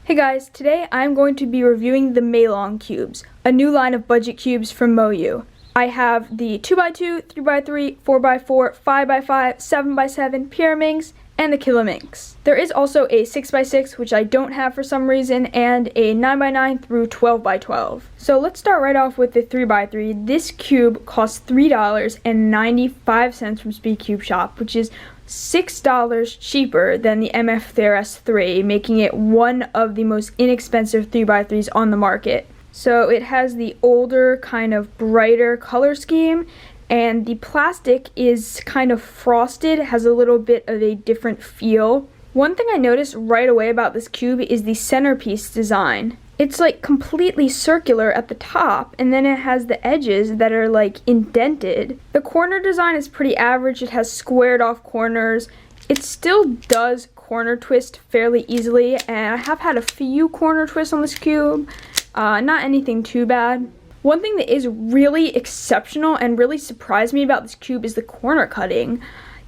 Hey guys, today I'm going to be reviewing the MeiLong cubes, a new line of budget cubes from Moyu. I have the 2x2, 3x3, 4x4, 5x5, 7x7 Pyraminx, and the Kilominx. There is also a 6x6, which I don't have for some reason, and a 9x9 through 12x12. So let's start right off with the 3x3. This cube costs $3.95 from Speed Cube Shop, which is $6 cheaper than the MF3 making it one of the most inexpensive 3x3s on the market. So it has the older, kind of brighter color scheme, and the plastic is kind of frosted, has a little bit of a different feel. One thing I noticed right away about this cube is the centerpiece design. It's like completely circular at the top, and then it has the edges that are like indented. The corner design is pretty average. It has squared off corners. It still does corner twist fairly easily, and I have had a few corner twists on this cube. Not anything too bad. One thing that is really exceptional and really surprised me about this cube is the corner cutting.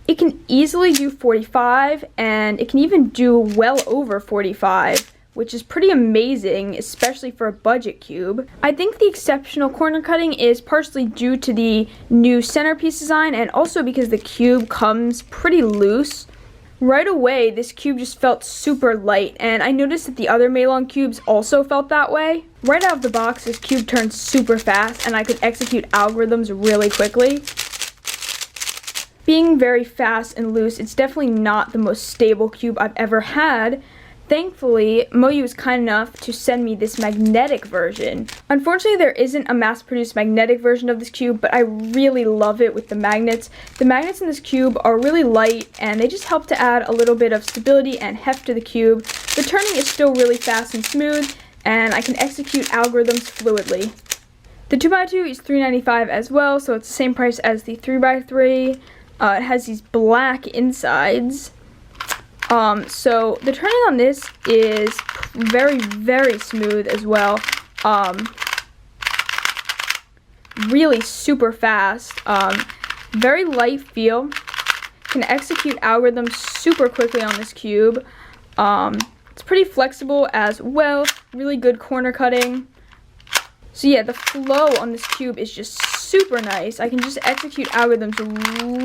It can easily do 45, and it can even do well over 45. Which is pretty amazing, especially for a budget cube. I think the exceptional corner cutting is partially due to the new centerpiece design and also because the cube comes pretty loose. Right away, this cube just felt super light, and I noticed that the other MeiLong cubes also felt that way. Right out of the box, this cube turned super fast, and I could execute algorithms really quickly. Being very fast and loose, it's definitely not the most stable cube I've ever had. Thankfully, Moyu was kind enough to send me this magnetic version. Unfortunately, there isn't a mass-produced magnetic version of this cube, but I really love it with the magnets. The magnets in this cube are really light, and they just help to add a little bit of stability and heft to the cube. The turning is still really fast and smooth, and I can execute algorithms fluidly. The 2x2 is $3.95 as well, so it's the same price as the 3x3. It has these black insides. So the turning on this is very, very smooth as well. Really super fast. Very light feel. Can execute algorithms super quickly on this cube. It's pretty flexible as well. Really good corner cutting. So yeah, the flow on this cube is just super nice. I can just execute algorithms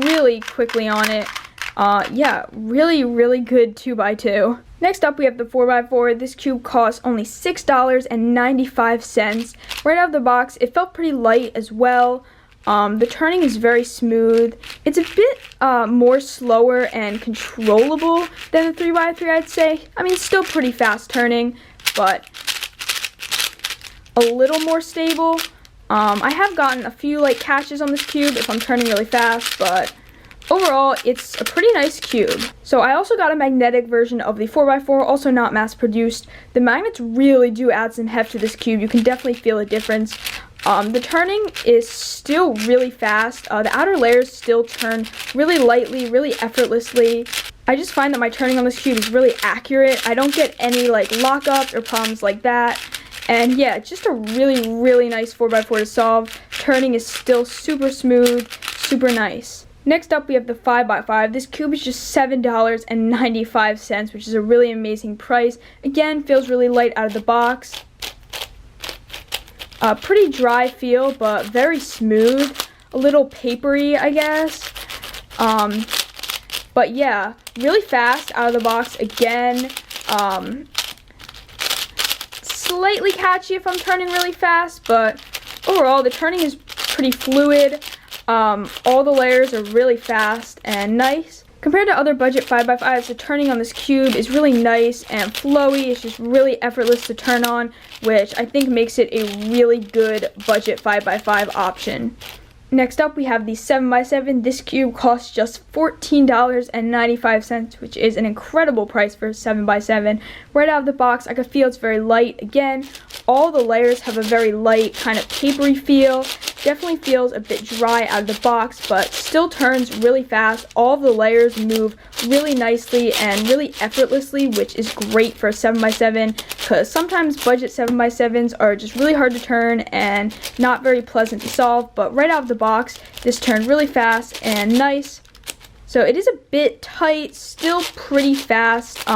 really quickly on it. Yeah, really good 2x2. Next up, we have the 4x4. This cube costs only $6.95. Right out of the box, it felt pretty light as well. The turning is very smooth. It's a bit more slower and controllable than the 3x3, I'd say. I mean, still pretty fast turning, but a little more stable. I have gotten a few like catches on this cube if I'm turning really fast, but overall, it's a pretty nice cube. So I also got a magnetic version of the 4x4, also not mass produced. The magnets really do add some heft to this cube. You can definitely feel a difference. The turning is still really fast. The outer layers still turn really lightly, really effortlessly. I just find that my turning on this cube is really accurate. I don't get any like lockups or problems like that. And yeah, it's just a really nice 4x4 to solve. Turning is still super smooth, super nice. Next up, we have the 5x5. This cube is just $7.95, which is a really amazing price. Again, feels really light out of the box. Pretty dry feel, but very smooth. A little papery, I guess. But yeah, really fast out of the box again. Slightly catchy if I'm turning really fast, but overall, the turning is pretty fluid. All the layers are really fast and nice. Compared to other budget 5x5s, the turning on this cube is really nice and flowy. It's just really effortless to turn on, which I think makes it a really good budget 5x5 option. Next up, we have the 7x7. This cube costs just $14.95, which is an incredible price for a 7x7. Right out of the box, I can feel it's very light. Again, all the layers have a very light, kind of papery feel. Definitely feels a bit dry out of the box, but still turns really fast. All of the layers move really nicely and really effortlessly, which is great for a 7x7, because sometimes budget 7x7s are just really hard to turn and not very pleasant to solve, but right out of the box, this turned really fast and nice. So it is a bit tight, still pretty fast.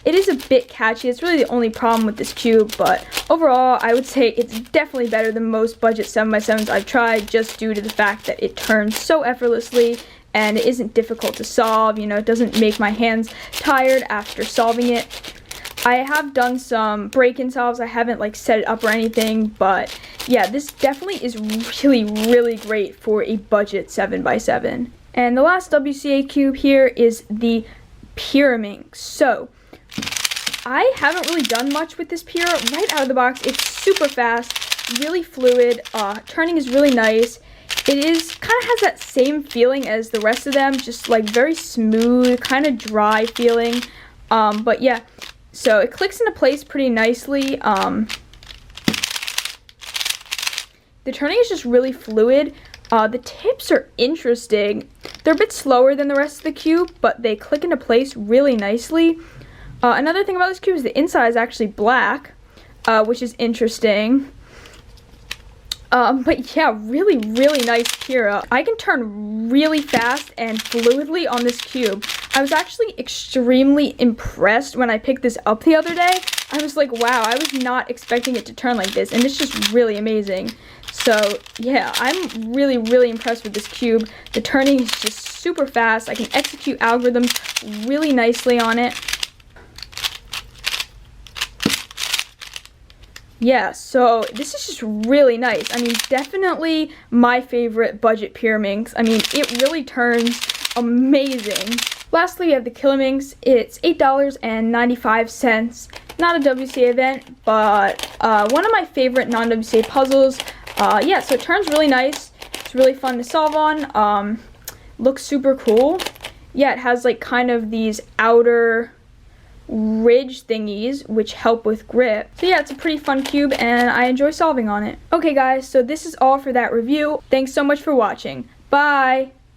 It is a bit catchy. It's really the only problem with this cube, but overall, I would say it's definitely better than most budget 7x7s I've tried, just due to the fact that it turns so effortlessly and it isn't difficult to solve. You know, it doesn't make my hands tired after solving it. I have done some break-in solves. I haven't like set it up or anything, but yeah, this definitely is really great for a budget 7x7. And the last WCA cube here is the Pyraminx. So I haven't really done much with this Pyra. Right out of the box, it's super fast, really fluid, turning is really nice. It is kind of has that same feeling as the rest of them, just like very smooth, kind of dry feeling. But yeah, so it clicks into place pretty nicely. The turning is just really fluid. The tips are interesting. They're a bit slower than the rest of the cube, but they click into place really nicely. Another thing about this cube is the inside is actually black, which is interesting. But yeah, really nice Pyra. I can turn really fast and fluidly on this cube. I was actually extremely impressed when I picked this up the other day. I was like, wow, I was not expecting it to turn like this, and it's just really amazing. So yeah, I'm really impressed with this cube. The turning is just super fast. I can execute algorithms really nicely on it. Yeah, so this is just really nice. I mean, definitely my favorite budget Pyraminx. I mean, it really turns amazing. Lastly, we have the Kilominx. It's $8.95. Not a WCA event, but one of my favorite non-WCA puzzles. Yeah, so it turns really nice. It's really fun to solve on. Looks super cool. Yeah, it has like kind of these outer ridge thingies which help with grip. So yeah, it's a pretty fun cube and I enjoy solving on it. Okay guys, so this is all for that review. Thanks so much for watching. Bye!